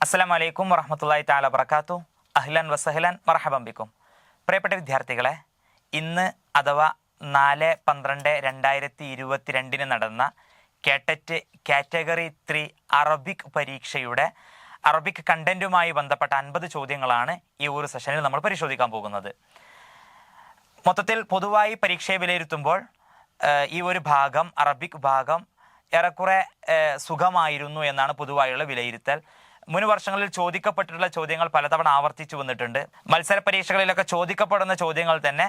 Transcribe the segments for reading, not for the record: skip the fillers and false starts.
അസ്സലാമു അലൈക്കും വറഹ്മത്തുള്ളാഹി തആല വബറകാതുഹു. അഹ്ലൻ വസഹ്ലൻ മർഹബൻ ബിക്കും. പ്രിയപ്പെട്ട വിദ്യാർത്ഥികളെ, ഇന്ന് അഥവാ 4/12/2022 നടന്ന കേട്ടറ്റ് കാറ്റഗറി 3 അറബിക് പരീക്ഷയുടെ അറബിക് കണ്ടന്റുമായി ബന്ധപ്പെട്ട 50 ചോദ്യങ്ങളാണ് ഈ ഒരു സെഷനിൽ നമ്മൾ പരിശോധിക്കാൻ പോകുന്നത്. മൊത്തത്തിൽ പൊതുവായി പരീക്ഷയെ വിലയിരുത്തുമ്പോൾ ഈ ഒരു ഭാഗം, അറബിക് ഭാഗം, ഏറെക്കുറെ സുഖമായിരുന്നു എന്നാണ് പൊതുവായുള്ള വിലയിരുത്തൽ. മുൻ വർഷങ്ങളിൽ ചോദിക്കപ്പെട്ടിട്ടുള്ള ചോദ്യങ്ങൾ പലതവണ ആവർത്തിച്ചു വന്നിട്ടുണ്ട്. മത്സര പരീക്ഷകളിലൊക്കെ ചോദിക്കപ്പെടുന്ന ചോദ്യങ്ങൾ തന്നെ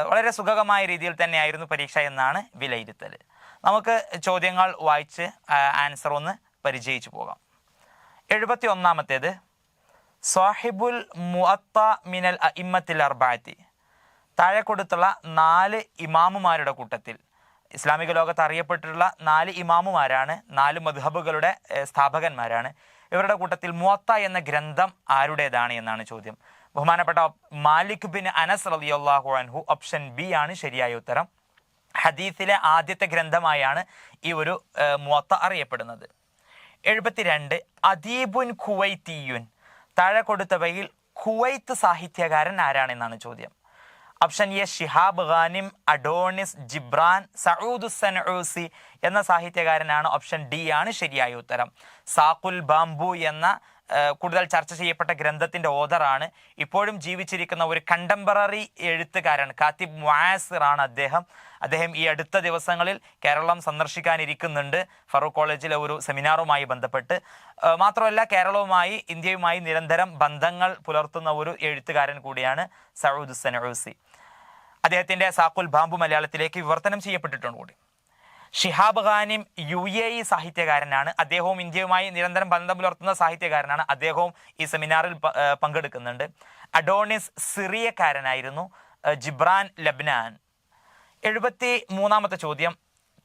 വളരെ സുഖകമായ രീതിയിൽ തന്നെയായിരുന്നു പരീക്ഷ എന്നാണ് വിലയിരുത്തൽ. നമുക്ക് ചോദ്യങ്ങൾ വായിച്ച് ആൻസർ ഒന്ന് പരിചയിച്ചു പോകാം. 71-ാമത്തേത്, സാഹിബുൽ മുഅത്ത മിനൽ അഇമ്മത്തിൽ അർബഅത്തി. താഴെ കൊടുത്തുള്ള 4 ഇമാമുമാരുടെ കൂട്ടത്തിൽ, ഇസ്ലാമിക ലോകത്ത് അറിയപ്പെട്ടിട്ടുള്ള 4 ഇമാമുമാരാണ്, 4 മദ്ഹബുകളുടെ സ്ഥാപകന്മാരാണ്. ഇവരുടെ കൂട്ടത്തിൽ മുഅത്ത എന്ന ഗ്രന്ഥം ആരുടേതാണ് എന്നാണ് ചോദ്യം. ബഹുമാനപ്പെട്ട മാലിക് ബിൻ അനസ് റളിയല്ലാഹു അൻഹു, ഓപ്ഷൻ ബി ആണ് ശരിയായ ഉത്തരം. ഹദീസിലെ ആദ്യത്തെ ഗ്രന്ഥമായാണ് ഈ ഒരു മുഅത്ത അറിയപ്പെടുന്നത്. 72, അദീബുൻ ഖുവൈത്തിയുൻ. താഴെ കൊടുത്തവയിൽ ഖുവൈത്ത് സാഹിത്യകാരൻ ആരാണെന്നാണ് ചോദ്യം. Option A Shihab Ghanim, Adonis, Gibran, Saud Sanousi എന്ന സാഹിത്യകാരനാണ്. ഓപ്ഷൻ ഡി ആണ് ശരിയായ ഉത്തരം. സാഖുൽ ബാംബു എന്ന കൂടുതൽ ചർച്ച ചെയ്യപ്പെട്ട ഗ്രന്ഥത്തിന്റെ ഓഥറാണ്. ഇപ്പോഴും ജീവിച്ചിരിക്കുന്ന ഒരു കണ്ടംപററി എഴുത്തുകാരൻ, കാത്തിബ് മുആസിർ ആണ് അദ്ദേഹം ഈ അടുത്ത ദിവസങ്ങളിൽ കേരളം സന്ദർശിക്കാനിരിക്കുന്നുണ്ട്, ഫറൂഖ് കോളേജിലെ ഒരു സെമിനാറുമായി ബന്ധപ്പെട്ട്. മാത്രമല്ല, കേരളവുമായി, ഇന്ത്യയുമായി നിരന്തരം ബന്ധങ്ങൾ പുലർത്തുന്ന ഒരു എഴുത്തുകാരൻ കൂടിയാണ് സഊദ് സനഊസി. അദ്ദേഹത്തിന്റെ സാഖുൽ ബാംബു മലയാളത്തിലേക്ക് വിവർത്തനം ചെയ്യപ്പെട്ടിട്ടുണ്ട് കൂടി. ഷിഹാബ് ഖാനിം UAE സാഹിത്യകാരനാണ്. അദ്ദേഹവും ഇന്ത്യയുമായി നിരന്തരം ബന്ധം പുലർത്തുന്ന സാഹിത്യകാരനാണ്. അദ്ദേഹവും ഈ സെമിനാറിൽ പങ്കെടുക്കുന്നുണ്ട്. അഡോണിസ് സിറിയക്കാരനായിരുന്നു. ജിബ്രാൻ ലബ്നാൻ. 73-ാമത്തെ ചോദ്യം,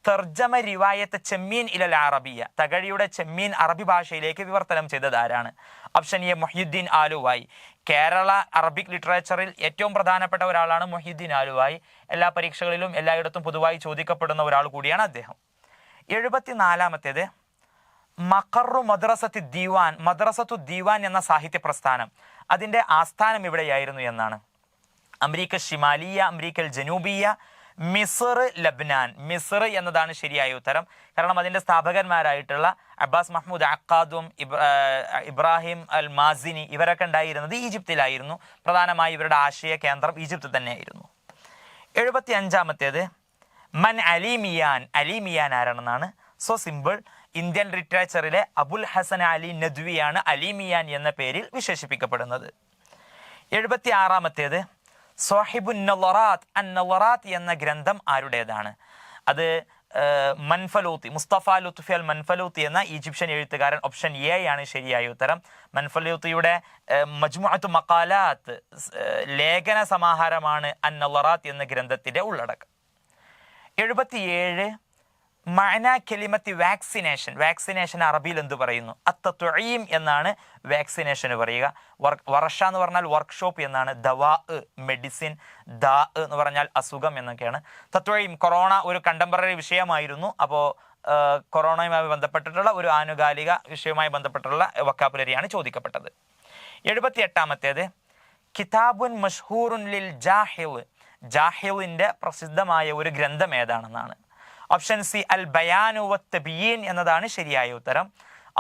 തർജമ റിവായത്ത് ചെമ്മീൻ ഇലൽ അറബിയ. തകഴിയുടെ ചെമ്മീൻ അറബി ഭാഷയിലേക്ക് വിവർത്തനം ചെയ്തത് ആരാണ്? Option A Muhyiddeen Aluvayi. Kerala Arabic ലിറ്ററേച്ചറിൽ ഏറ്റവും പ്രധാനപ്പെട്ട ഒരാളാണ് മുഹ്യിദ്ദീൻ ആലുവായി. എല്ലാ പരീക്ഷകളിലും എല്ലായിടത്തും പൊതുവായി ചോദിക്കപ്പെടുന്ന ഒരാൾ കൂടിയാണ് അദ്ദേഹം. 74-ാമത്തേത്, മഖറു മദ്രസത്തു ദീവാൻ. മദ്രസത്തു ദീവാൻ എന്ന സാഹിത്യ പ്രസ്ഥാനം, അതിൻ്റെ ആസ്ഥാനം എവിടെയായിരുന്നു എന്നാണ്? അമേരിക്ക ഷിമാലിയ, അമേരിക്കൽ ജനൂബിയ, മിസ്ർ, ലബ്നാൻ. മിസ്ർ എന്നതാണ് ശരിയായ ഉത്തരം. കാരണം അതിൻ്റെ സ്ഥാപകന്മാരായിട്ടുള്ള അബ്ബാസ് മഹ്മൂദ് അക്കാദും ഇബ്രാഹിം അൽ മാസിനി ഇവരൊക്കെ ഉണ്ടായിരുന്നത് ഈജിപ്തിലായിരുന്നു. പ്രധാനമായി ഇവരുടെ ആശയ കേന്ദ്രം ഈജിപ്ത് തന്നെയായിരുന്നു. 75-ാമത്തേത്, മൻ അലിമിയാൻ. അലിമിയാൻ ആരാണെന്നാണ്? So simple. ഇന്ത്യൻ ലിറ്ററേച്ചറിലെ അബുൽ ഹസൻ അലി നദ്വിയാണ് അലിമിയാൻ എന്ന പേരിൽ വിശേഷിപ്പിക്കപ്പെടുന്നത്. 76-ാമത്തേത്, സാഹിബുൻ നളറാത്ത്. അൻ-നളറാത്ത് എന്ന ഗ്രന്ഥം ആരുടേതാണ്? അത് മൻഫലൂത്തി, മുസ്തഫ ലുത്ഫി അൽ മൻഫലൂത്തി എന്ന ഈജിപ്ഷ്യൻ എഴുത്തുകാരൻ. ഓപ്ഷൻ എ ആണ് ശരിയായ ഉത്തരം. മൻഫലൂത്തിയുടെ മജ്മുഅത്തു മഖാലാത്ത്, ലേഖന സമാഹാരമാണ് അൻ-നളറാത്ത് എന്ന ഗ്രന്ഥത്തിന്റെ ഉള്ളടക്കം. 77, മഅന കലിമത്തി വാക്സിനേഷൻ. വാക്സിനേഷൻ അറബിയിൽ എന്ത് പറയുന്നു? അത്തത്വഈം എന്നാണ് വാക്സിനേഷന് പറയുക. വർഷ എന്ന് പറഞ്ഞാൽ വർക്ക്ഷോപ്പ് എന്നാണ്. ദവാ, മെഡിസിൻ. ദാ എന്ന് പറഞ്ഞാൽ അസുഖം എന്നൊക്കെയാണ്. തത്വഈം, കൊറോണ ഒരു കണ്ടംപററി വിഷയമായിരുന്നു. അപ്പോൾ കൊറോണയുമായി ബന്ധപ്പെട്ടിട്ടുള്ള ഒരു ആനുകാലിക വിഷയവുമായി ബന്ധപ്പെട്ടുള്ള വൊക്കാബുലറിയാണ് ചോദിക്കപ്പെട്ടത്. 78-ാമത്തേത്, കിതാബുൻ മഷ്ഹൂറുൻ ലിൽ ജാഹിൽ. ജാഹിലിന്റെ പ്രസിദ്ധമായ ഒരു ഗ്രന്ഥം ഏതാണെന്നാണ്? ഓപ്ഷൻ സി അൽ ബയാനു വത്തബിയീൻ എന്നതാണ് ശരിയായ ഉത്തരം.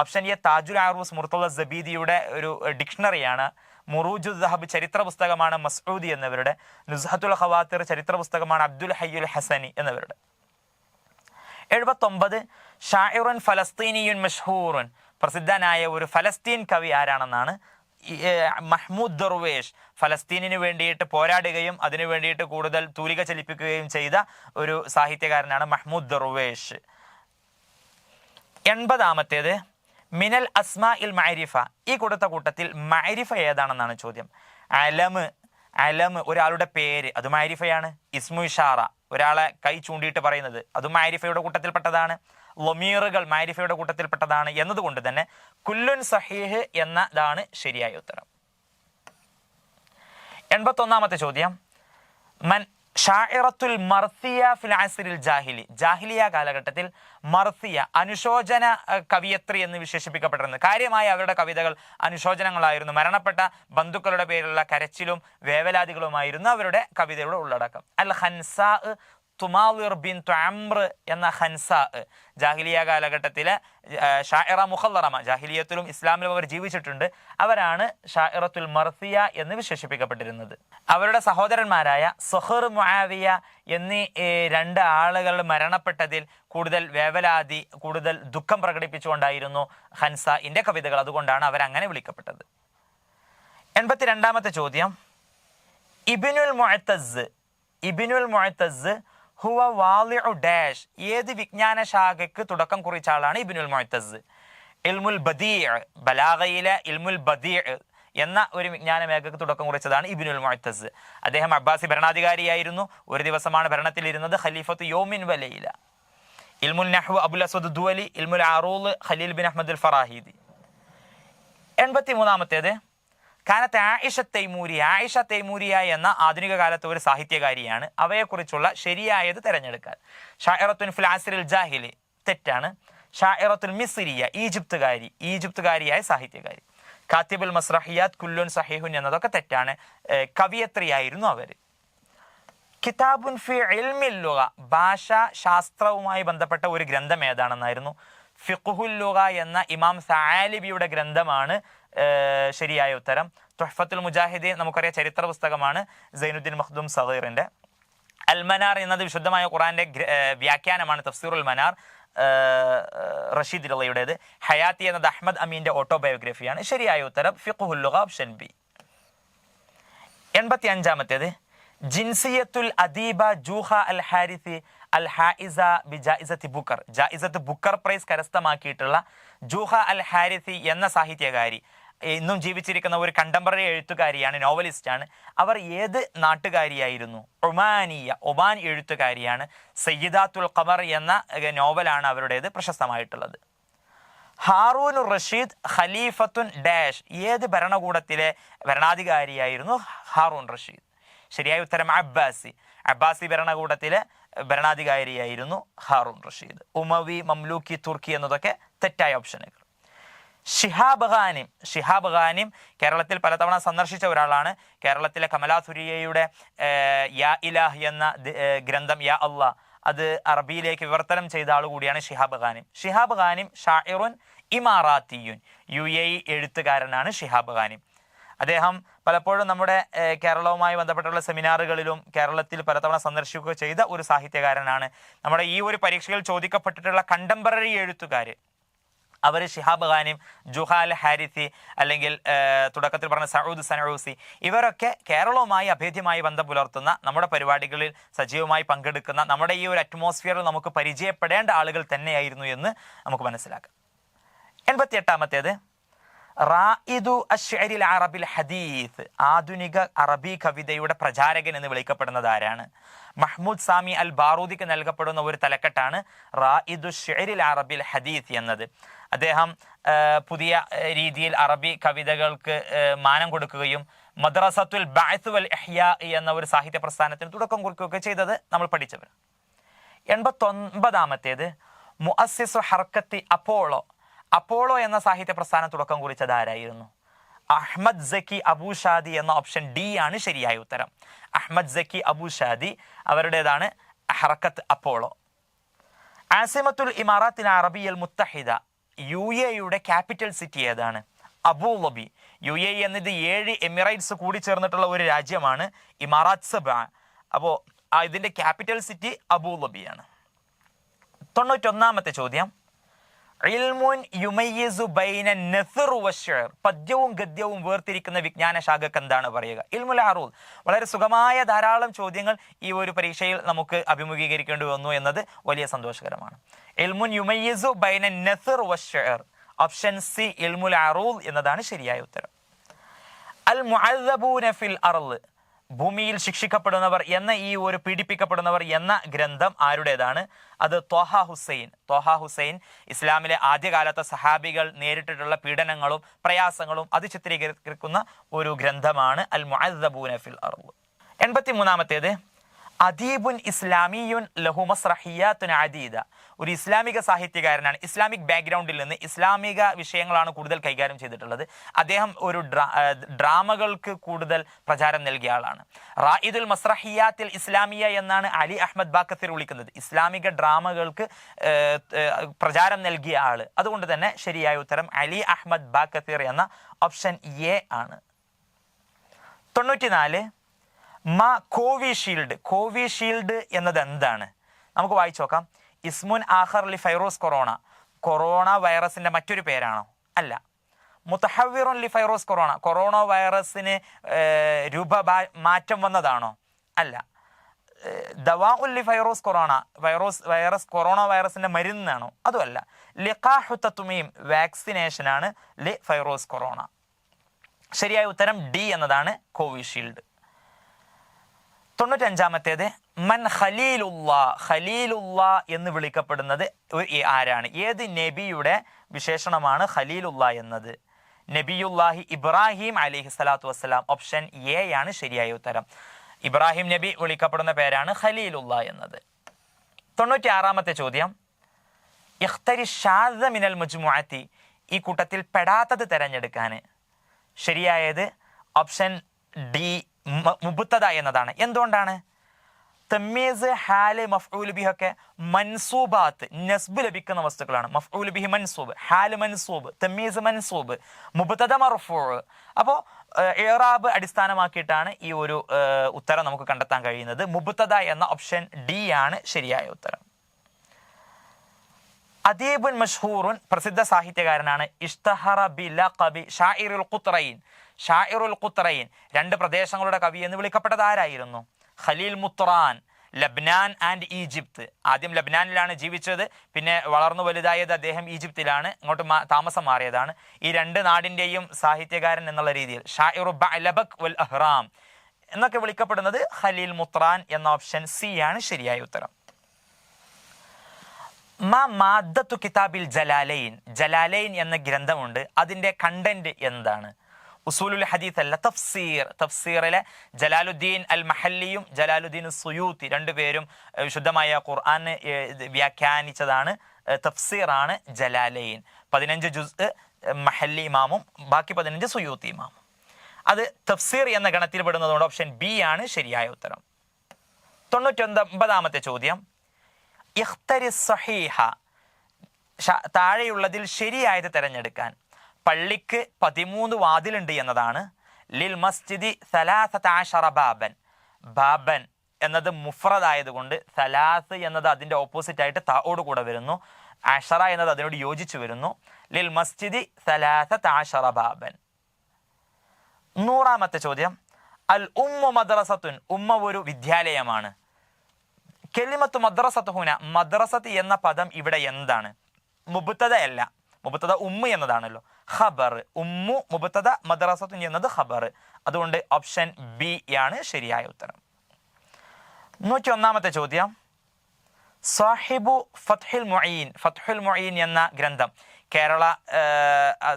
ഓപ്ഷൻ എ താജുൽ അറൂസ്, മുർത്തദ സബീദിയുടെ ഒരു ഡിക്ഷണറിയാണ്. മുറൂജു ദഹബ് ചരിത്ര പുസ്തകമാണ് മസ്ഊദി എന്നിവരുടെ. നുസ്ഹത്തുൽ ഖവാത്തിർ ചരിത്ര പുസ്തകമാണ് അബ്ദുൽ ഹയ്യുൽ ഹസനി എന്നിവരുടെ. 79, ഷാഇറുൻ ഫലസ്തീനിയുൻ മഷ്ഹൂറുൻ. പ്രസിദ്ധനായ ഒരു ഫലസ്തീൻ കവി ആരാണെന്നാണ്? മഹ്മൂദ് ദർവേഷ്. ഫലസ്തീനിന് വേണ്ടിയിട്ട് പോരാടുകയും അതിനു വേണ്ടിയിട്ട് കൂടുതൽ തൂലിക ചലിപ്പിക്കുകയും ചെയ്ത ഒരു സാഹിത്യകാരനാണ് മഹ്മൂദ് ദർവേഷ്. 80-ാമത്തേത്, മിനൽ അസ്മാ ഇൽ മഅരിഫ. ഈ കൊടുത്ത കൂട്ടത്തിൽ മഅരിഫ ഏതാണെന്നാണ് ചോദ്യം. അലം ഒരാളുടെ പേര്, അത് മഅരിഫയാണ്. ഇസ്മു ഇഷാറ, ഒരാളെ കൈ ചൂണ്ടിയിട്ട് പറയുന്നത്, അത് മഅരിഫയുടെ കൂട്ടത്തിൽപ്പെട്ടതാണ്. ലമീറുകൾ മഅരിഫയുടെ കൂട്ടത്തിൽപ്പെട്ടതാണ് എന്നതുകൊണ്ട് തന്നെ കുല്ലുൻ സഹീഹ് എന്നതാണ് ശരിയായ ഉത്തരം. 81-ാമത്തെ ചോദ്യം, മൻ ഷാഇറത്തുൽ മർസിയ ഫിൽ അസ്രിൽ ജാഹിലി, ജാഹിലിയ കാലഘട്ടത്തിൽ മർസിയ അനുശോചന കവിയത്രി എന്ന് വിശേഷിപ്പിക്കപ്പെട്ടിരുന്നത്. കാര്യമായ അവരുടെ കവിതകൾ അനുശോചനങ്ങളായിരുന്നു. മരണപ്പെട്ട ബന്ധുക്കളുടെ പേരിലുള്ള കരച്ചിലും വേവലാതികളുമായിരുന്നു അവരുടെ കവിതയുടെ ഉള്ളടക്കം. അൽ ഖൻസാ തുമാലിർ ബിൻ തുഅംർ എന്ന ഖൻസാ ജാഹിലിയ കാലഘട്ടത്തിലെ ഷാഇറ മുഖല്ലറമ, ജാഹിലിയത്തിലും ഇസ്ലാമിലും അവർ ജീവിച്ചിട്ടുണ്ട്. അവരാണ് ഷാഇറത്തുൽ മർസിയ എന്ന് വിശേഷിപ്പിക്കപ്പെട്ടിരുന്നത്. അവരുടെ സഹോദരന്മാരായ സഹർ മുആവിയ എന്നീ രണ്ട് ആളുകൾ മരണപ്പെട്ടതിൽ കൂടുതൽ വേവലാതി, കൂടുതൽ ദുഃഖം പ്രകടിപ്പിച്ചുകൊണ്ടായിരുന്നു ഖൻസാഇന്റെ കവിതകൾ. അതുകൊണ്ടാണ് അവരങ്ങനെ വിളിക്കപ്പെട്ടത്. 82ാമത്തെ ചോദ്യം, ഇബ്നുൽ മുഅ്തസ് ഹുവ വാളിഉ ഡാഷ്, ഏത് വിജ്ഞാന ശാഖയ്ക്ക് തുടക്കം കുറിച്ച ആളാണ് ഇബ്നുൽ മുഅ്തസ്? ഇൽമുൽ ബദീഅ്, ബലാഗയിലെ ഇൽമുൽ ബദീഅ് എന്ന ഒരു വിജ്ഞാന മേഖലയ്ക്ക് തുടക്കം കുറിച്ചതാണ് ഇബ്നുൽ മുഅ്തസ്. അദ്ദേഹം അബ്ബാസി ഭരണാധികാരിയായിരുന്നു. ഒരു ദിവസമാണ് ഭരണത്തിലിരുന്നത്. ഖലീഫത്ത് യൗമിൻ വലൈല. ഇൽമുൽ നഹ്വ് അബുൽ അസ്വദ് ദുവലി, ഇൽമുൽ അറൂദ് ഖലീൽ ബിൻ അഹ്മദ് അൽ ഫറാഹിദി. 83ാമത്തേത്, കാനത്ത് ആയിഷ തൈമൂരിയ എന്ന ആധുനിക കാലത്ത് ഒരു സാഹിത്യകാരിയാണ്. അവയെക്കുറിച്ചുള്ള ശരിയായത് തിരഞ്ഞെടുക്കാൻ. ഷാഇറത്തുൻ ഫിൽ അസ്രിൽ ജാഹിലി തെറ്റാണ്. ഷാഇറത്തുൽ മിസ്രിയ ഈജിപ്തുകാരിയായ സാഹിത്യകാരി. കാത്തിബുൽ മസ്റഹിയാത്ത് കുല്ലുൻ സഹീഹുൻ എന്നതൊക്കെ തെറ്റാണ്. കവിയത്രിയായിരുന്നു അവർ. കിതാബുൻ ഫി ഇൽമിൽ ലുഗ, ഭാഷാ ശാസ്ത്രവുമായി ബന്ധപ്പെട്ട ഒരു ഗ്രന്ഥം ഏതാണെന്നായിരുന്നു. ഫിഖ്ഹുൽ ലുഗ എന്ന ഇമാം സഅലിബിയുടെ ഗ്രന്ഥമാണ് ശരിയായ ഉത്തരം. തുഹ്ഫത്തുൽ മുജാഹിദീൻ നമുക്കറിയാം, ചരിത്ര പുസ്തകമാണ്, സൈനുദ്ദീൻ മഖ്ദൂം സഗീറിന്റെ. അൽ മനാർ എന്നത് വിശുദ്ധമായ ഖുർആന്റെ വ്യാഖ്യാനമാണ്, തഫ്സീറുൽ മനാർ, റഷീദ് റളിയുടേത്. ഹയാത്തി എന്നത് അഹ്മദ് അമീന്റെ ഓട്ടോബയോഗ്രഫിയാണ്. ശരിയായ ഉത്തരം ഫിഖ്ഹുൽ ലുഗ ഓപ്ഷൻ ബി. 85ാമത്തേത്, ജിൻസിയത്തുൽ അദീബ ജൂഹ അൽ ഹാരിസി അൽ ഹായിസ ബി ജായിസത്ത് ബുക്കർ, ജായിസത്ത് ബുക്കർ പ്രൈസ് കരസ്ഥമാക്കിയിട്ടുള്ള ജൂഹ അൽ ഹാരിസി എന്ന സാഹിത്യകാരി ഇന്നും ജീവിച്ചിരിക്കുന്ന ഒരു കണ്ടംപററി എഴുത്തുകാരിയാണ്, നോവലിസ്റ്റാണ്. അവർ ഏത് നാട്ടുകാരിയായിരുന്നു? ഒമാൻ എഴുത്തുകാരിയാണ്. സയ്യിദാത്തുൽ ഖമർ എന്ന നോവലാണ് അവരുടേത് പ്രശസ്തമായിട്ടുള്ളത്. ഹാറൂൻ റഷീദ് ഖലീഫത്തുൻ ഡാഷ്, ഏത് ഭരണകൂടത്തിലെ ഭരണാധികാരിയായിരുന്നു ഹാറൂൻ റഷീദ്? ശരിയായ ഉത്തരം അബ്ബാസി ഭരണകൂടത്തിലെ ഭരണാധികാരിയായിരുന്നു ഹാറൂൻ റഷീദ്. ഉമവി, മംലൂക്കി, തുർക്കി എന്നതൊക്കെ തെറ്റായ ഓപ്ഷനുകൾ. ഷിഹാബ് ഖാനിം കേരളത്തിൽ പലതവണ സന്ദർശിച്ച ഒരാളാണ്. കേരളത്തിലെ കമലാസുരിയയുടെ യാ ഇലാഹ് എന്ന ഗ്രന്ഥം, യാ അള്ളാഹ്, അത് അറബിയിലേക്ക് വിവർത്തനം ചെയ്ത ആൾ കൂടിയാണ് ഷിഹാബ് ഖാനിം ഷാഇറുൻ ഇമാറാത്തിയുൻ, UAE എഴുത്തുകാരനാണ് ഷിഹാബ് ഖാനിം. അദ്ദേഹം പലപ്പോഴും നമ്മുടെ കേരളവുമായി ബന്ധപ്പെട്ടുള്ള സെമിനാറുകളിലും കേരളത്തിൽ പലതവണ സന്ദർശിക്കുക ചെയ്ത ഒരു സാഹിത്യകാരനാണ്. നമ്മുടെ ഈ ഒരു പരീക്ഷയിൽ ചോദിക്കപ്പെട്ടിട്ടുള്ള കണ്ടംപററി എഴുത്തുകാർ അവർ ഷിഹാബ് ഖാനിം, ജുഹ അൽ ഹാരിസി, അല്ലെങ്കിൽ തുടക്കത്തിൽ പറഞ്ഞ സഊദ് സനഊസി, ഇവരൊക്കെ കേരളവുമായി അഭേദ്യമായി ബന്ധം പുലർത്തുന്ന, നമ്മുടെ പരിപാടികളിൽ സജീവമായി പങ്കെടുക്കുന്ന, നമ്മുടെ ഈ ഒരു അറ്റ്മോസ്ഫിയറിൽ നമുക്ക് പരിചയപ്പെടേണ്ട ആളുകൾ തന്നെയായിരുന്നു എന്ന് നമുക്ക് മനസ്സിലാക്കാം. 88ാമത്തേത്, റായിദു അശ്അരിൽ അറബിൽ ഹദീസ്, ആധുനിക അറബി കവിതയുടെ പ്രചാരകൻ എന്ന് വിളിക്കപ്പെടുന്നത് ആരാണ്? മഹ്മൂദ് സാമി അൽ ബാറൂദിക്ക് നൽകപ്പെടുന്ന ഒരു തലക്കെട്ടാണ് റായിദു അശ്അരിൽ അറബിൽ ഹദീസ് എന്നത്. അദ്ദേഹം പുതിയ രീതിയിൽ അറബി കവിതകൾക്ക് മാനം കൊടുക്കുകയും മദ്രസത്തുൽ ബഅസ് വൽ ഇഹ്യാ എന്ന ഒരു സാഹിത്യ പ്രസ്ഥാനത്തിന് തുടക്കം കുറിക്കുകയൊക്കെ ചെയ്തത് നമ്മൾ പഠിച്ചവർ. 89ാമത്തേത്, മുഅസ്സിസു ഹർക്കത്തി അപ്പോളോ എന്ന സാഹിത്യ പ്രസ്ഥാനം തുടക്കം കുറിച്ചത് ആരായിരുന്നു? അഹ്മദ് സക്കി അബൂഷാദി എന്ന ഓപ്ഷൻ ഡി ആണ് ശരിയായ ഉത്തരം. അഹ്മദ് സക്കി അബൂഷാദി അവരുടേതാണ് ഹറക്കത്ത് അപ്പോളോ. ആസിമത്തുൽ ഇമാറാത്തിൽ അറബിയൽ മുത്തഹിദ, UAE ക്യാപിറ്റൽ സിറ്റി ഏതാണ്? അബൂദബി. UAE എന്നത് 7 എമിറേറ്റ്സ് കൂടി ചേർന്നിട്ടുള്ള ഒരു രാജ്യമാണ്, ഇമാറാത്ത് സബ. അപ്പോൾ ഇതിന്റെ ക്യാപിറ്റൽ സിറ്റി അബൂദബിയാണ്. 91ാമത്തെ ചോദ്യം, ഇൽമുൻ യുമയ്യിസു ബൈന നസ്ർ വശർ, പദ്യവും ഗദ്യവും വേർതിരിക്കുന്ന വിജ്ഞാന ശാഖക്ക് എന്താണ് പറയുക? ഇൽമുൽ അറൂദ്. വളരെ സുഗമായ ധാരാളം ചോദ്യങ്ങൾ ഈ ഒരു പരീക്ഷയിൽ നമുക്ക് അഭിമുഖീകരിക്കേണ്ടി വന്നു എന്നത് വലിയ സന്തോഷകരമാണ്. ഇൽമുൻ യുമയ്യിസു ബൈന നസ്ർ വശർ, ഓപ്ഷൻ സി ഇൽമുൽ അറൂദ് എന്നതാണ് ശരിയായ ഉത്തരം. അൽ മുഅദ്ദബൂന ഫിൽ അർള്, ഭൂമിയിൽ ശിക്ഷിക്കപ്പെടുന്നവർ എന്ന ഈ ഒരു പീഡിപ്പിക്കപ്പെടുന്നവർ എന്ന ഗ്രന്ഥം ആരുടേതാണ്? അത് ത്വഹ ഹുസൈൻ. ഇസ്ലാമിലെ ആദ്യകാലത്തെ സഹാബികൾ നേരിട്ടിട്ടുള്ള പീഡനങ്ങളും പ്രയാസങ്ങളും അത് ചിത്രീകരിക്കുന്ന ഒരു ഗ്രന്ഥമാണ് അൽ മുഅദ്ദബൂന ഫിൽ അർള്. 83ാമത്തേത്, അദീബുൻ ഇസ്ലാമിയുൻ ലഹു മസ്റഹിയാത്തുൻ അദീദ. ഒരു ഇസ്ലാമിക സാഹിത്യകാരനാണ്. ഇസ്ലാമിക് ബാക്ക്ഗ്രൗണ്ടിൽ നിന്ന് ഇസ്ലാമിക വിഷയങ്ങളാണ് കൂടുതൽ കൈകാര്യം ചെയ്തിട്ടുള്ളത്. അദ്ദേഹം ഒരു ഡ്രാമകൾക്ക് കൂടുതൽ പ്രചാരം നൽകിയ ആളാണ്. റായിദുൽ മസ്റഹിയാത്തിൽ ഇസ്ലാമിയ എന്നാണ് അലി അഹമ്മദ് ബാക്കത്തീർ വിളിക്കുന്നത്. ഇസ്ലാമിക ഡ്രാമകൾക്ക് പ്രചാരം നൽകിയ ആള്. അതുകൊണ്ട് തന്നെ ശരിയായ ഉത്തരം അലി അഹമ്മദ് ബാക്കത്തീർ എന്ന ഓപ്ഷൻ എ ആണ്. 94 കോവിഷീൽഡ്. കോവിഷീൽഡ് എന്നത് എന്താണ്? നമുക്ക് വായിച്ചു നോക്കാം. ഇസ്മുൻ ആഖർ ലി ഫൈറോസ് കൊറോണ. കൊറോണ വൈറസിന്റെ മറ്റൊരു പേരാണോ? അല്ല. മുത്തഹവ്വിറുൻ ലി ഫൈറോസ് കൊറോണ. കൊറോണ വൈറസിന് മാറ്റം വന്നതാണോ? അല്ല. ദവാഉൻ ലി ഫൈറോസ് കൊറോണ. വൈറസ് കൊറോണ വൈറസിന്റെ മരുന്നാണോ? അതുമല്ല. ലിഖാഹു തത്മീം വാക്സിനേഷനാണ് ലി ഫൈറോസ് കൊറോണ. ശരിയായ ഉത്തരം ഡി എന്നതാണ് കോവിഷീൽഡ്. 95 മൻ ഖലീലുല്ലാ. ഖലീലുല്ലാ എന്ന് വിളിക്കപ്പെടുന്നത് ആരാണ്? ഏത് നബിയുടെ വിശേഷണമാണ് ഖലീലുല്ലാ എന്നത്? നബിയുല്ലാഹി ഇബ്രാഹിം അലൈഹി സ്വലാത്തു വസ്സലാം. ഓപ്ഷൻ എ ആണ് ശരിയായ ഉത്തരം. ഇബ്രാഹിം നബി വിളിക്കപ്പെടുന്ന പേരാണ് ഖലീലുല്ലാ എന്നത്. 96 ചോദ്യം. ഇഖ്തരി ഷാദ മിനൽ മുജ്മുഅത്തി. ഈ കൂട്ടത്തിൽ പെടാത്തത് തിരഞ്ഞെടുക്കാൻ ശരിയായത് ഓപ്ഷൻ ഡി മുബ്തദ എന്നതാണ്. എന്തുകൊണ്ടാണ്? തമ്മീസ്, ഹാല്, മഫ്ഊൽ ബിഹി ഒക്കെ മൻസൂബാത്ത്, നസ്ബ് ലഭിക്കുന്ന വസ്തുക്കളാണ്. മഫ്ഊൽ ബിഹി മൻസൂബ്, ഹാല് മൻസൂബ്, തമ്മീസ് മൻസൂബ്, മുബ്തദ മർഫൂ. അപ്പോൾ ഇറാബ് അടിസ്ഥാനമാക്കിയിട്ടാണ് ഈ ഒരു ഉത്തരം നമുക്ക് കണ്ടെത്താൻ കഴിയുന്നത്. മുബ്തദ എന്ന ഓപ്ഷൻ ഡി ആണ് ശരിയായ ഉത്തരം. അദീബുൻ മഷ്ഹൂറുൻ. പ്രസിദ്ധ സാഹിത്യകാരനാണ്. ഇഷ്തഹറ ബിലഖബി ഷാഇറുൽ ഖുത്രൈൻ. ഷാഇറുൽ ഖുത്രൈൻ, 2 പ്രദേശങ്ങളുടെ കവി എന്ന് വിളിക്കപ്പെട്ടത് ആരായിരുന്നു? Khalil Mutran. ലബ്നാൻ ആൻഡ് ഈജിപ്ത്. ആദ്യം ലബ്നാനിലാണ് ജീവിച്ചത്, പിന്നെ വളർന്നു വലുതായത് അദ്ദേഹം ഈജിപ്തിലാണ്, ഇങ്ങോട്ട് താമസം മാറിയതാണ്. ഈ 2 നാടിൻ്റെയും സാഹിത്യകാരൻ എന്നുള്ള രീതിയിൽ ഷാഇറു ബഅലബക് വൽ അഹ്റാം എന്നൊക്കെ വിളിക്കപ്പെടുന്നത് ഖലീൽ മുത്രാൻ എന്ന ഓപ്ഷൻ സി ആണ് ശരിയായ ഉത്തരം. മാദ്ദത്തു കിതാബിൽ ജലാലൈൻ. ജലാലൈൻ എന്ന ഗ്രന്ഥമുണ്ട്. അതിൻ്റെ കണ്ടന്റ് എന്താണ്? ഉസൂലുൽ ഹദീസ് അല്ല, തഫ്സീർ. തഫ്സീറിലെ ജലാലുദ്ദീൻ അൽ മഹല്ലിയും ജലാലുദ്ദീൻ സുയൂത്തി 2 പേരും വിശുദ്ധമായ ഖുർആൻ വ്യാഖ്യാനിച്ചതാണ്. തഫ്സീറാണ് ജലാലൈൻ. 15 ജുസ് മഹല്ലി ഇമാമും ബാക്കി 15 സുയൂത്തി ഇമാമും. അത് തഫ്സീർ എന്ന ഗണത്തിൽ പെടുന്നതുകൊണ്ട് ഓപ്ഷൻ ബി ആണ് ശരിയായ ഉത്തരം. 99 ചോദ്യം. ഇഖ്തരി സഹീഹ. താഴെയുള്ളതിൽ ശരിയായത് തിരഞ്ഞെടുക്കാൻ. പള്ളിക്ക് 13 വാതിലുണ്ട് എന്നതാണ്. ലിൽ മസ്ജിദി 13 ബാബൻ. ബാബൻ എന്നത് മുഫ്രദായതുകൊണ്ട് സലാസ് എന്നത് അതിൻ്റെ ഓപ്പോസിറ്റ് ആയിട്ട് താഓട് കൂടെ വരുന്നു. അഷറ എന്നത് അതിനോട് യോജിച്ചു വരുന്നു. ലിൽ മസ്ജിദി 13 ബാബൻ. 100 ചോദ്യം. അൽ ഉമ്മു മദ്രസത്തുൻ. ഉമ്മ ഒരു വിദ്യാലയമാണ്. കെലിമത്ത് മദ്രസത്ത് ഹുന. മദ്രസത്ത് എന്ന പദം ഇവിടെ എന്താണ്? മുബ്തദ അല്ല. മുബ്തദ ഉമ്മ എന്നതാണല്ലോ. ഖബർ. ഉമ്മു മുബ്തദ, മദ്രസത്തുൻ എന്നത് ഖബർ. അതുകൊണ്ട് ഓപ്ഷൻ ബി ആണ് ശരിയായ ഉത്തരം. 101 ചോദ്യം. സാഹിബു ഫത്ഹുൽ മുഈൻ. ഫത്ഹുൽ മുഈൻ എന്ന ഗ്രന്ഥം കേരള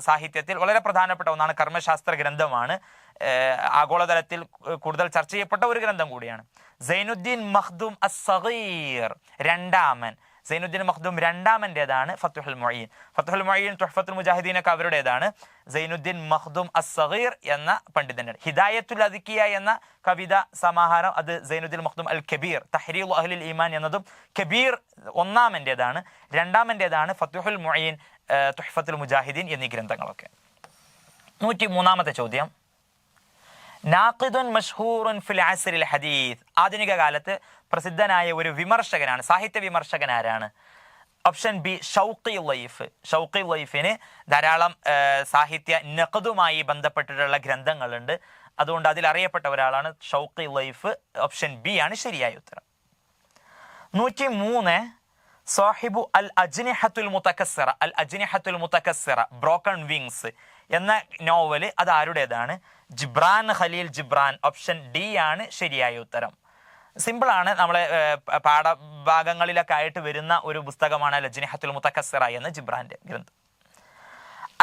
സാഹിത്യത്തിൽ വളരെ പ്രധാനപ്പെട്ട ഒന്നാണ്. കർമ്മശാസ്ത്ര ഗ്രന്ഥമാണ്. ആഗോളതലത്തിൽ കൂടുതൽ ചർച്ച ചെയ്യപ്പെട്ട ഒരു ഗ്രന്ഥം കൂടിയാണ്. സൈനുദ്ദീൻ മഖ്ദൂം അസ്സഗീർ രണ്ടാമൻ. സൈനുദ്ദീൻ മഖ്ദൂം രണ്ടാമൻ്റെതാണ് ഫത്ഹുൽ മുഈൻ. ഫത്ഹുൽ മുഈൻ തുഹ്ഫത്തുൽ മുജാഹിദീനൊക്കെ അവരുടേതാണ്. സൈനുദ്ദീൻ മഖ്ദൂം അസ്സഗീർ എന്ന പണ്ഡിതന്റെ. ഹിദായത്തുൽ അദ്കിയ എന്ന കവിത സമാഹാരം അത് സൈനുദ്ദീൻ മഖ്ദൂം അൽ കബീർ. തഹ്രീറു അഹ്ലിൽ ഈമാൻ എന്നതും കബീർ ഒന്നാമൻ്റെതാണ്. രണ്ടാമൻ്റെതാണ് ഫത്ഹുൽ മുഈൻ, തുഹ്ഫത്തുൽ മുജാഹിദീൻ എന്നീ ഗ്രന്ഥങ്ങളൊക്കെ. 103 ചോദ്യം. നാഖിദുൻ മഷ്ഹൂറുൻ ഫിൽ അസ്രിൽ ഹദീസ്. ആധുനിക കാലത്ത് പ്രസിദ്ധനായ ഒരു വിമർശകനാണ്, സാഹിത്യ വിമർശകൻ ആരാണ്? Option B Shawqi Daif. Shawqi ലൈഫിന് ധാരാളം സാഹിത്യ നഖ്ദുമായി ബന്ധപ്പെട്ടിട്ടുള്ള ഗ്രന്ഥങ്ങളുണ്ട്. അതുകൊണ്ട് അതിൽ അറിയപ്പെട്ട ഒരാളാണ് ഷൗഖി ലൈഫ്. ഓപ്ഷൻ ബി ആണ് ശരിയായ ഉത്തരം. 103 സാഹിബു അൽ അജ്നിഹത്തുൽ മുതകസ്സിറ. അൽ അജ്നിഹത്തുൽ മുതകസ്സിറ ബ്രോക്കൺ വിങ്സ് എന്ന നോവല് അത് ആരുടേതാണ്? ജിബ്രാൻ ഖലീൽ ജിബ്രാൻ. ഓപ്ഷൻ ഡി ആണ് ശരിയായ ഉത്തരം. സിമ്പിളാണ്. നമ്മളെ പാഠഭാഗങ്ങളിലൊക്കെ ആയിട്ട് വരുന്ന ഒരു പുസ്തകമാണ് അൽ അജ്നിഹത്തുൽ മുതകസ്സിറ എന്ന ജിബ്രാന്റെ ഗ്രന്ഥം.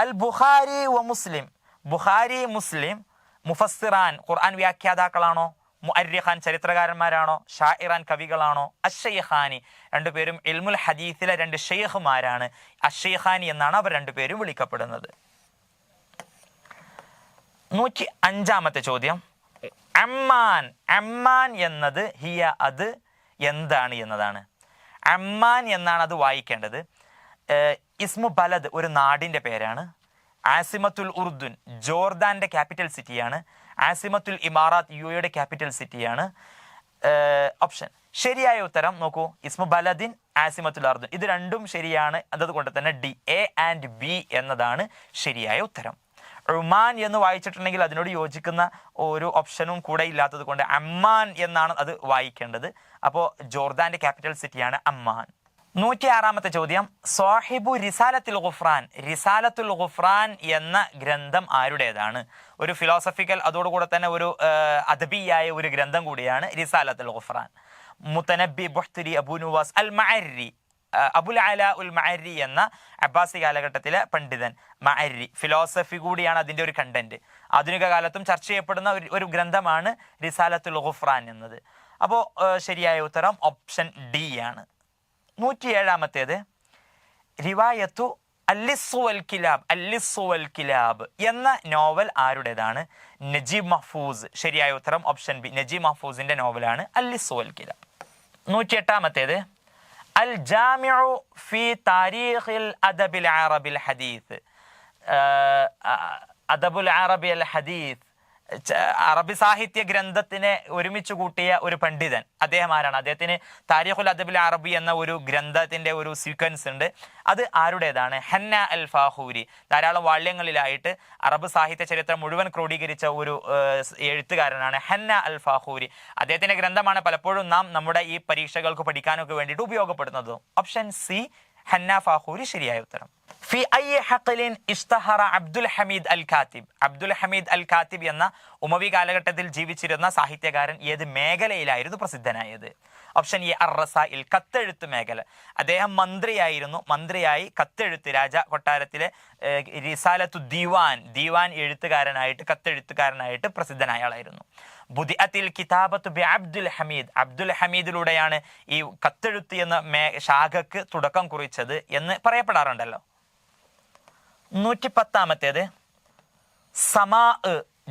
അൽ ബുഖാരി വ മുസ്ലിം. ബുഖാരി മുസ്ലിം മുഫസ്സിറാൻ ഖുർആൻ വ്യാഖ്യാതാക്കളാണോ? മുഅർരിഖാൻ ചരിത്രകാരന്മാരാണോ, ഷാഇറാൻ കവികളാണോ, അശ്ശൈഖാനി രണ്ടുപേരും ഇൽമുൽ ഹദീസിലെ രണ്ട് ഷെയ്ഖുമാരാണ്. അശ്ശൈഖാനി എന്നാണ് അവർ രണ്ടുപേരും വിളിക്കപ്പെടുന്നത്. 105-ാമത്തെ ചോദ്യം, അമ്മാൻ. അമ്മാൻ എന്നത് ഹിയ അത് എന്താണ് എന്നതാണ്. അമ്മാൻ എന്നാണ് അത് വായിക്കേണ്ടത്. ഇസ്മു ബലദ് ഒരു നാടിൻ്റെ പേരാണ്. ആസിമത്തുൽ ഉർദുൻ ജോർദാന്റെ ക്യാപിറ്റൽ സിറ്റിയാണ്. ആസിമത്തുൽ ഇമാറാത്ത് യുടെ ക്യാപിറ്റൽ സിറ്റിയാണ്. ഓപ്ഷൻ ശരിയായ ഉത്തരം നോക്കൂ, ഇസ്മു ബലദിൻ ആസിമത്തുൽ അർദുൻ. ഇത് രണ്ടും ശരിയാണ്. അതുകൊണ്ട് തന്നെ ഡി, എ ആൻഡ് ബി എന്നതാണ് ശരിയായ ഉത്തരം. ഉമാൻ എന്ന് വായിച്ചിട്ടുണ്ടെങ്കിൽ അതിനോട് യോജിക്കുന്ന ഒരു ഓപ്ഷനും കൂടെ ഇല്ലാത്തത് കൊണ്ട് അമ്മാൻ എന്നാണ് അത് വായിക്കേണ്ടത്. അപ്പോൾ ജോർദാന്റെ ക്യാപിറ്റൽ സിറ്റിയാണ് അമ്മാൻ. 106-ാമത്തെ ചോദ്യം, സാഹിബു റിസാലത്തുൽ ഗുഫ്രാൻ. റിസാലത്തുൽ ഗുഫ്രാൻ എന്ന ഗ്രന്ഥം ആരുടേതാണ്? ഒരു ഫിലോസഫിക്കൽ അതോടുകൂടെ തന്നെ ഒരു അദബിയായ ഒരു ഗ്രന്ഥം കൂടിയാണ് റിസാലത്തുൽ ഗുഫ്രാൻ. മുത്തനബി ബുഹ്തുരി അബൂ നുവാസ് അൽ മഅരി, അബുൽ അല ഉൽ മഅരി എന്ന അബ്ബാസി കാലഘട്ടത്തിലെ പണ്ഡിതൻ. മഅരി ഫിലോസഫി കൂടിയാണ് അതിൻ്റെ ഒരു കണ്ടന്റ്. ആധുനിക കാലത്തും ചർച്ച ചെയ്യപ്പെടുന്ന ഒരു ഗ്രന്ഥമാണ് റിസാലത്തുൽ ഗുഫ്രാൻ എന്നത്. അപ്പോൾ ശരിയായ ഉത്തരം ഓപ്ഷൻ ഡി ആണ്. 107-ാമത്തേത്, റിവായത്തു അല്ലിസ്സു വൽ കിലാബ്. അല്ലിസ്സു വൽ കിലാബ് എന്ന നോവൽ ആരുടേതാണ്? നജീബ് മഹ്ഫൂസ്. ശരിയായ ഉത്തരം ഓപ്ഷൻ ബി, നജീബ് മഹ്ഫൂസിന്റെ നോവലാണ് അല്ലിസ്സു വൽ കിലാബ്. 108-ാമത്തേത്, അൽ ജാമിഉ ഫി താരീഖിൽ അദബിൽ അറബിൽ ഹദീസ്. അദബുൽ അറബി അൽ ഹദീസ്, അറബി സാഹിത്യ ഗ്രന്ഥത്തിനെ ഒരുമിച്ച് കൂട്ടിയ ഒരു പണ്ഡിതൻ. അദ്ദേഹം ആരാണ്? അദ്ദേഹത്തിന് താരീഖുൽ അദബിൽ അറബി എന്ന ഒരു ഗ്രന്ഥത്തിന്റെ ഒരു സീക്വൻസ് ഉണ്ട്. അത് ആരുടേതാണ്? ഹന്ന അൽ ഫാഹൂരി. ധാരാളം വാള്യങ്ങളിലായിട്ട് അറബ് സാഹിത്യ ചരിത്രം മുഴുവൻ ക്രോഡീകരിച്ച ഒരു എഴുത്തുകാരനാണ് ഹന്ന അൽ ഫാഹൂരി. അദ്ദേഹത്തിന്റെ ഗ്രന്ഥമാണ് പലപ്പോഴും നാം നമ്മുടെ ഈ പരീക്ഷകൾക്ക് പഠിക്കാനൊക്കെ വേണ്ടിയിട്ട് ഉപയോഗപ്പെടുന്നത്. ഓപ്ഷൻ സി, ഹന്ന ഫാഹൂരി ശരിയായ ഉത്തരം. ഫി അയ്യി ഹഖലിൻ ഇസ്തഹറ അബ്ദുൽ ഹമീദ് അൽ ഖാത്തിബ്. അബ്ദുൽ ഹമീദ് അൽ ഖാത്തിബ് എന്ന ഉമവി കാലഘട്ടത്തിൽ ജീവിച്ചിരുന്ന സാഹിത്യകാരൻ ഏത് മേഖലയിലായിരുന്നു പ്രസിദ്ധനായത്? ഓപ്ഷൻ എ, അർ റസായിൽ കത്തെഴുത്ത് മേഖല. അദ്ദേഹം മന്ത്രിയായി കത്തെഴുത്ത്, രാജ കൊട്ടാരത്തിലെ റിസാലത്തു ദീവാൻ എഴുത്തുകാരനായിട്ട്, കത്തെഴുത്തുകാരനായിട്ട് പ്രസിദ്ധനായ ആളായിരുന്നു. ബുദിഅത്തിൽ കിതാബത്തു ബി അബ്ദുൽ ഹമീദ്. അബ്ദുൽ ഹമീദിലൂടെയാണ് ഈ കത്തെഴുത്ത് എന്ന ശാഖക്ക് തുടക്കം കുറിച്ചത് എന്ന് പറയപ്പെടാറുണ്ടല്ലോ. 110-ാമത്തേത്, സമാ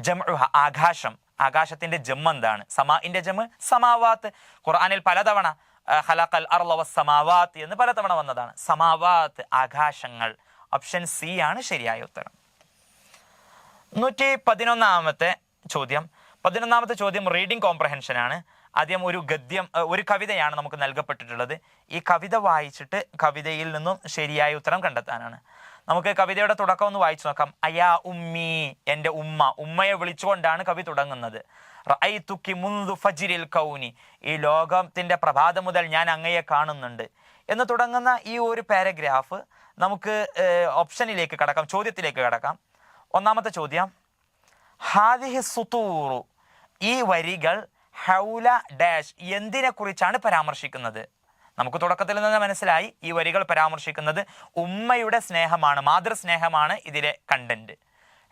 ജംഉഹ ആകാശം. ആകാശത്തിന്റെ ജം എന്താണ്? സമാഇന്റെ ജം സമാവാത്ത്. ഖുർആനിൽ പലതവണ ഖലഖൽ അർള വസ്സമാവാത്ത് എന്ന് പലതവണ വന്നതാണ്. സമാവാത്ത് ആകാശങ്ങൾ. ഓപ്ഷൻ സി ആണ് ശരിയായ ഉത്തരം. 111-ാമത്തെ ചോദ്യം. 11-ാമത്തെ ചോദ്യം റീഡിംഗ് കോംപ്രഹെൻഷൻ ആണ്. ആദ്യം ഒരു കവിതയാണ് നമുക്ക് നൽകപ്പെട്ടിട്ടുള്ളത്. ഈ കവിത വായിച്ചിട്ട് കവിതയിൽ നിന്നും ശരിയായ ഉത്തരം കണ്ടെത്താനാണ്. നമുക്ക് കവിതയുടെ തുടക്കം ഒന്ന് വായിച്ചു നോക്കാം. അയാ ഉമ്മി, എൻ്റെ ഉമ്മ. ഉമ്മയെ വിളിച്ചുകൊണ്ടാണ് കവി തുടങ്ങുന്നത്. റഅയ്തുക്കി മുൻദു ഫജ്രിൽ കൗനി, ഈ ലോകത്തിന്റെ പ്രഭാതം മുതൽ ഞാൻ അങ്ങയെ കാണുന്നുണ്ട് എന്ന് തുടങ്ങുന്ന ഈ ഒരു പാരഗ്രാഫ് നമുക്ക് ഓപ്ഷനിലേക്ക് കടക്കാം, ചോദ്യത്തിലേക്ക് കടക്കാം. ഒന്നാമത്തെ ചോദ്യം, ഹാദിഹി സുതൂറു, ഈ വരികൾ ഹൗല ഡാഷ് എന്തിനെ കുറിച്ചാണ് പരാമർശിക്കുന്നത്? നമുക്ക് തുടക്കത്തിൽ നിന്ന് മനസ്സിലായി ഈ വരികൾ പരാമർശിക്കുന്നത് ഉമ്മയുടെ സ്നേഹമാണ്, മാതൃസ്നേഹമാണ് ഇതിലെ കണ്ടന്റ്.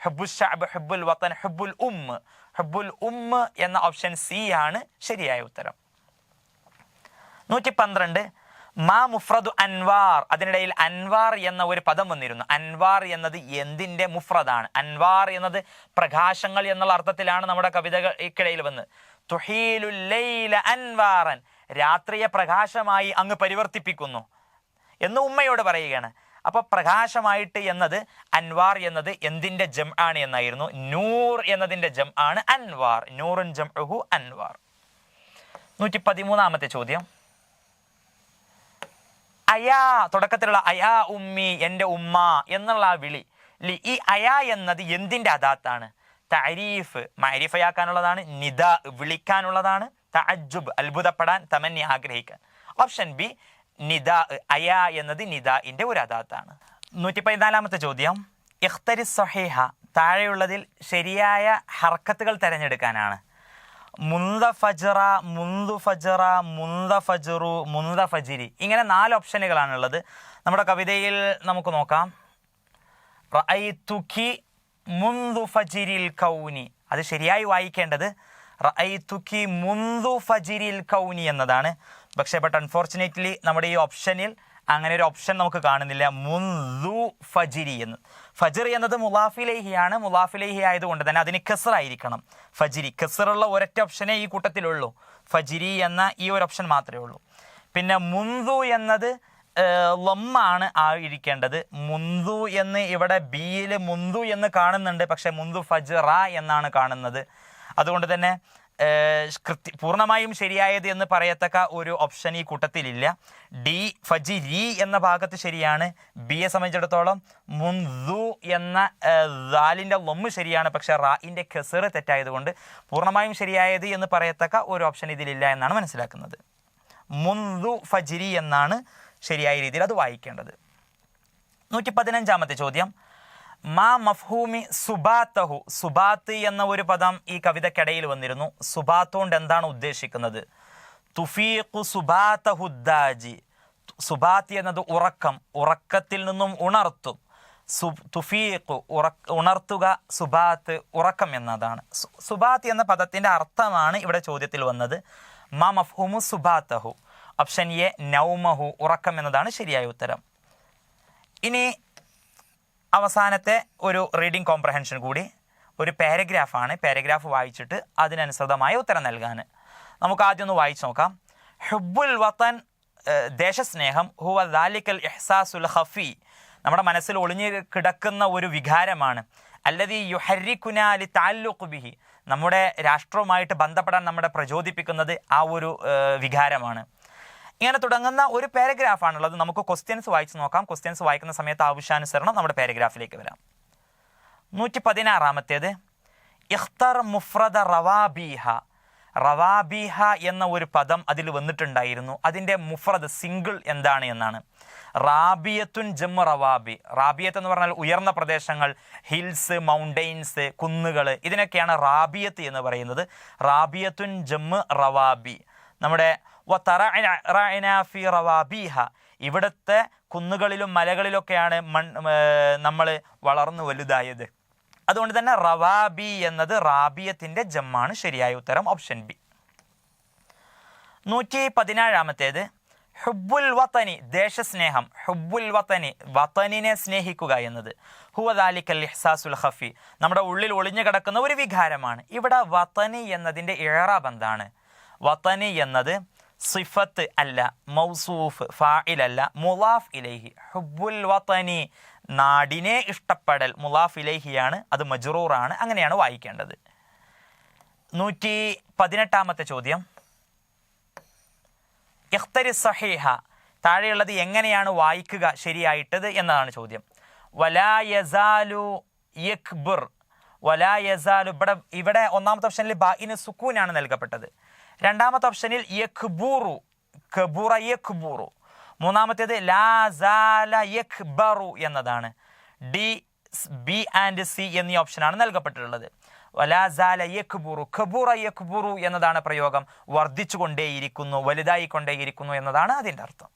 ഹബ്ബുൽ ശഅബ്, ഹബ്ബുൽ വതൻ, ഹബ്ബുൽ ഉമ്മ. ഹബ്ബുൽ ഉമ്മ എന്ന ഓപ്ഷൻ സി ആണ് ശരിയായ ഉത്തരം. 112, മാ മുഫ്രദു അൻവാർ. അതിനിടയിൽ അൻവാർ എന്ന ഒരു പദം വന്നിരുന്നു. അൻവാർ എന്നത് എന്തിന്റെ മുഫ്രദാണ്? അൻവാർ എന്നത് പ്രകാശങ്ങൾ എന്നുള്ള അർത്ഥത്തിലാണ് നമ്മുടെ കവിതകൾക്കിടയിൽ വന്ന്. തുഹീലുൽ ലൈല അൻവാറൻ, രാത്രിയെ പ്രകാശമായി അങ്ങ് പരിവർത്തിപ്പിക്കുന്നു എന്ന് ഉമ്മയോട് പറയുകയാണ്. അപ്പൊ പ്രകാശമായിട്ട് എന്നത് അൻവാർ എന്നത് എന്തിന്റെ ജം ആണ് എന്നായിരുന്നു? നൂർ എന്നതിന്റെ ജം ആണ് അൻവാർ. നൂറുൻ ജംഉഹു അൻവാർ. 113-ാമത്തെ ചോദ്യം, അയാ, തുടക്കത്തിലുള്ള അയാ ഉമ്മി, എൻ്റെ ഉമ്മ എന്നുള്ള ആ വിളി, ഈ അയാ എന്നത് എന്തിന്റെ അദാത്താണ്? തഅരീഫ്, മഅരിഫയാക്കാനുള്ളതാണ്. നിദാ, വിളിക്കാനുള്ളതാണ്. തഅജ്ജുബ്, അത്ഭുതപ്പെടാൻ, തമന്നി, ആഗ്രഹിക്കാൻ. Option B, നിദാ. അയാ എന്നത് നിദാഇന്റെ ഒരു അദാത്താണ്. 114-ാമത്തെ ചോദ്യം, ഇഖ്തരി സഹീഹ, താഴെയുള്ളതിൽ ശരിയായ ഹർക്കത്തുകൾ തിരഞ്ഞെടുക്കാനാണ്. മുന്ദ ഫജറ, മുന്ദു ഫജറ, മുന്ദ ഫജറു, മുന്ദ ഫജിരി, ഇങ്ങനെ 4 ഓപ്ഷനുകളാണുള്ളത്. നമ്മുടെ കവിതയിൽ നമുക്ക് നോക്കാം. റഅയ്തുകി മുന്ദു ഫജിരിൽ കൗനി, അത് ശരിയായി വായിക്കേണ്ടത് റഅയ്തുകി മുൻദു ഫജിരിൽ കൗനി എന്നതാണ്. പക്ഷേ അൺഫോർച്ചുനേറ്റ്ലി നമ്മുടെ ഈ ഓപ്ഷനിൽ അങ്ങനെ ഒരു ഓപ്ഷൻ നമുക്ക് കാണുന്നില്ല. മുൻദു ഫജിരി എന്ന്. ഫജിർ എന്നത് മുലാഫിലേഹിയാണ്. മുലാഫിലേഹി ആയതുകൊണ്ട് തന്നെ അതിന് കസറായിരിക്കണം. ഫജിരി കസറുള്ള ഒരൊറ്റ ഓപ്ഷനേ ഈ കൂട്ടത്തിലുള്ളൂ. ഫജിരി എന്ന ഈ ഒരു ഓപ്ഷൻ മാത്രമേ ഉള്ളൂ. പിന്നെ മുൻദു എന്നത് ലമ്മാണ് ആയിരിക്കേണ്ടത്. മുൻദു എന്ന് ഇവിടെ ബിയിൽ മുൻദു എന്ന് കാണുന്നുണ്ട്, പക്ഷെ മുൻദു ഫജ്റ എന്നാണ് കാണുന്നത്. അതുകൊണ്ട് തന്നെ പൂർണ്ണമായും ശരിയായത് എന്ന് പറയത്തക്ക ഒരു ഓപ്ഷൻ ഈ കൂട്ടത്തിലില്ല. ഡി ഫജിരി എന്ന ഭാഗത്ത് ശരിയാണ്. ബിയെ സംബന്ധിച്ചിടത്തോളം മുൻദു എന്ന ദാലിൻ്റെ ലൊമ്മ് ശരിയാണ്, പക്ഷെ റായിൻ്റെ കസറ് തെറ്റായതുകൊണ്ട് പൂർണ്ണമായും ശരിയായത് എന്ന് പറയത്തക്ക ഒരു ഓപ്ഷൻ ഇതിലില്ല എന്നാണ് മനസ്സിലാക്കുന്നത്. മുൻദു ഫജിരി എന്നാണ് ശരിയായ രീതിയിൽ അത് വായിക്കേണ്ടത്. 115-ാമത്തെ ചോദ്യം, മാ മഫ്ഹൂമി സുബാത്തഹു. സുബാത്ത് എന്ന ഒരു പദം ഈ കവിതയ്ക്കിടയിൽ വന്നിരുന്നു. സുബാത്ത് കൊണ്ട് എന്താണ് ഉദ്ദേശിക്കുന്നത്? തുഫീഖു സുബാത്തഹുദ്ദാജി. സുബാത്ത് എന്നത് ഉറക്കം, ഉറക്കത്തിൽ നിന്നും ഉണർത്തും. തുഫീഖു ഉണർത്തുക, സുബാത്ത് ഉറക്കം എന്നതാണ്. സുബാത്ത് എന്ന പദത്തിൻ്റെ അർത്ഥമാണ് ഇവിടെ ചോദ്യത്തിൽ വന്നത്. മാ മഫ്ഹൂമു സുബാത്തഹു. ഓപ്ഷൻ എ നൗമഹു, ഉറക്കം എന്നതാണ് ശരിയായ ഉത്തരം. ഇനി അവസാനത്തെ ഒരു റീഡിംഗ് കോംപ്രഹെൻഷൻ കൂടി, ഒരു പാരഗ്രാഫാണ്. പാരഗ്രാഫ് വായിച്ചിട്ട് അതിനനുസൃതമായ ഉത്തരം നൽകാൻ നമുക്ക് ആദ്യം ഒന്ന് വായിച്ചു നോക്കാം. ഹുബ്ബുൽ വതൻ, ദേശസ്നേഹം, ഹുവ ദാലിക്കൽ ഇഹ്സാസുൽ ഖഫി, നമ്മുടെ മനസ്സിൽ ഒളിഞ്ഞു കിടക്കുന്ന ഒരു വികാരമാണ്. അല്ലദീ യുഹർരികുനാ ലിതഅല്ലുഖ് ബിഹി, നമ്മുടെ രാഷ്ട്രവുമായിട്ട് ബന്ധപ്പെടാൻ നമ്മളെ പ്രചോദിപ്പിക്കുന്നത് ആ ഒരു വികാരമാണ്. ഇങ്ങനെ തുടങ്ങുന്ന ഒരു പാരഗ്രാഫാണുള്ളത്. നമുക്ക് ക്വസ്റ്റ്യൻസ് വായിച്ച് നോക്കാം. ക്വസ്റ്റ്യൻസ് വായിക്കുന്ന സമയത്ത് ആവശ്യാനുസരണം നമ്മുടെ പാരഗ്രാഫിലേക്ക് വരാം. 116-ാമത്തേത്, ഇഖ്തർ മുഫ്രദ റവാബീഹ. റവാബീഹ എന്ന ഒരു പദം അതിൽ വന്നിട്ടുണ്ടായിരുന്നു. അതിൻ്റെ മുഫ്രദ് സിംഗിൾ എന്താണ് എന്നാണ്. റാബിയത്തുൻ ജമ്മ് റവാബി. റാബിയത്ത് എന്ന് പറഞ്ഞാൽ ഉയർന്ന പ്രദേശങ്ങൾ, ഹിൽസ്, മൗണ്ടെയിൻസ്, കുന്നുകൾ, ഇതിനൊക്കെയാണ് റാബിയത്ത് എന്ന് പറയുന്നത്. റാബിയത്തുൻ ജമ്മ് റവാബി. നമ്മുടെ ഫി റവാബിഹ, ഇവിടുത്തെ കുന്നുകളിലും മലകളിലൊക്കെയാണ് നമ്മൾ വളർന്നു വലുതായത്. അതുകൊണ്ട് തന്നെ റവാബി എന്നത് റാബിയത്തിൻ്റെ ജമ്മാണ്. ശരിയായ ഉത്തരം ഓപ്ഷൻ ബി. 117-ാമത്തേത്, ഹുബ്ബുൽ വതനി, ദേശസ്നേഹം. ഹുബ്ബുൽ വതനി, വതനിനെ സ്നേഹിക്കുക എന്നത്. ഹുവ ദാലിക്കൽ ഇഹ്സാസുൽ ഖഫി, നമ്മുടെ ഉള്ളിൽ ഒളിഞ്ഞു കിടക്കുന്ന ഒരു വികാരമാണ്. ഇവിടെ വതനി എന്നതിൻ്റെ ഇഅ്റാബ് എന്താണ്? വതനി എന്നത് സിഫത്ത് അല്ല, മൗസൂഫ്, ഫാഇലല്ല, മുളാഫ് ഇലൈഹി. ഹുബ്ബുൽ വതനി, നാടിനെ ഇഷ്ടപ്പെടൽ, മുളാഫ് ഇലൈഹിയാണ്, അത് മജ്റൂറാണ്. അങ്ങനെയാണ് വായിക്കേണ്ടത്. 118-ാമത്തെ ചോദ്യം, ഇഖ്തരി സഹീഹ, താഴെയുള്ളത് എങ്ങനെയാണ് വായിക്കുക ശരിയായിട്ടത് എന്നതാണ് ചോദ്യം. വലാ യസാലു യക്ബുർ. വലാ യസാലു, ഇവിടെ ഒന്നാമത്തെ ഓപ്ഷനിൽ ബാഇന് സുക്കൂനാണ് നൽകപ്പെട്ടത്. രണ്ടാമത്തെ ഓപ്ഷനിൽ യക്ബുറു, കബുറ യക്ബുറു. മൂന്നാമത്തേത് ലാ സാല യക്ബറു എന്നതാണ്. ഡി, ബി ആൻഡ് സി എന്നീ ഓപ്ഷനാണ് നൽകപ്പെട്ടിട്ടുള്ളത്. വലാ സാല യക്ബുറു, കബുറ യക്ബുറു എന്നതാണ് പ്രയോഗം. വർദ്ധിച്ചുകൊണ്ടേയിരിക്കുന്നു, വലുതായിക്കൊണ്ടേയിരിക്കുന്നു എന്നതാണ് അതിൻ്റെ അർത്ഥം.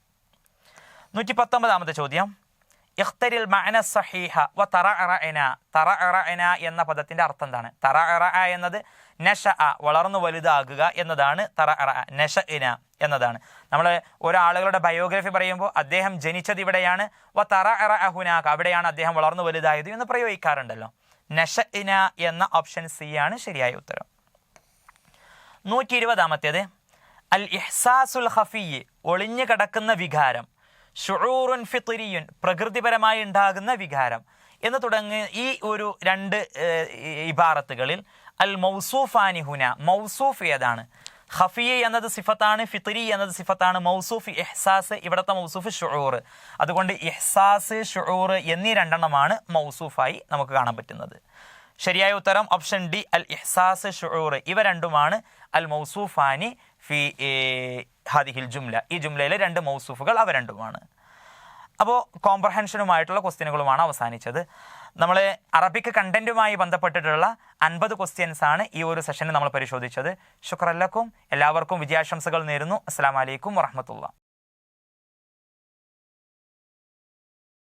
119-ാമത്തെ ചോദ്യം, ഇഖ്തരിൽ മഅന സഹീഹ വ തറഅറഅന. തറഅറഅന എന്ന പദത്തിൻ്റെ അർത്ഥം എന്താണ്? തറഅറഅ എന്നത് നശഅ, വളർന്നു വലുതാകുക എന്നതാണ്. തറഅറഅ നശഇന എന്നതാണ്. നമ്മൾ ഒരാളുകളുടെ ബയോഗ്രഫി പറയുമ്പോൾ അദ്ദേഹം ജനിച്ചത് ഇവിടെയാണ്, വ തറഅറഅ ഹുനാക, അവിടെയാണ് അദ്ദേഹം വളർന്നു വലുതായത് എന്ന് പ്രയോഗിക്കാറുണ്ടല്ലോ. നശഇന എന്ന ഓപ്ഷൻ സി ആണ് ശരിയായ ഉത്തരം. 120-ാമത്തേത്, അൽ ഇഹ്സാസുൽ ഖഫി, ഒളിഞ്ഞു കിടക്കുന്ന വികാരം. ഷുഊറുൻ ഫിത്രിയുൻ, പ്രകൃതിപരമായി ഉണ്ടാകുന്ന വികാരം എന്ന് തുടങ്ങി ഈ ഒരു രണ്ട് ഇബാറത്തുകളിൽ അൽ മൗസൂഫാനി ഹുന, മൗസൂഫ് ഏതാണ്? ഖഫി എന്നത് സിഫത്താണ്, ഫിത്രി എന്നത് സിഫത്താണ്. മൗസൂഫ് ഇഹ്സാസ്, ഇവിടുത്തെ മൗസൂഫ് ഷുഊർ. അതുകൊണ്ട് ഇഹ്സാസ്, ഷുഊർ എന്നീ രണ്ടെണ്ണമാണ് മൗസൂഫായി നമുക്ക് കാണാൻ പറ്റുന്നത്. ശരിയായ ഉത്തരം ഓപ്ഷൻ ഡി, അൽ ഇഹ്സാസ്, ഷുഊർ. ഇവ രണ്ടുമാണ് അൽ മൗസൂഫാനി ഫി ഹാദിഹിൽ ജുംല. ഈ ജുംലയിലെ രണ്ട് മൗസൂഫുകൾ അവ രണ്ടുമാണ്. അപ്പോൾ കോംപ്രഹെൻഷനുമായിട്ടുള്ള ക്വസ്റ്റ്യനുകളുമാണ് അവസാനിച്ചത്. നമ്മൾ അറബിക് കണ്ടന്റുമായി ബന്ധപ്പെട്ടിട്ടുള്ള 50 ക്വസ്റ്റ്യൻസ് ആണ് ഈ ഒരു സെഷനിൽ നമ്മൾ പരിശോധിച്ചത്. ശുക്രൻ ലക്കും, എല്ലാവർക്കും വിജയാശംസകൾ നേരുന്നു. അസ്സലാമു അലൈക്കും വറഹ്മത്തുള്ളാഹി.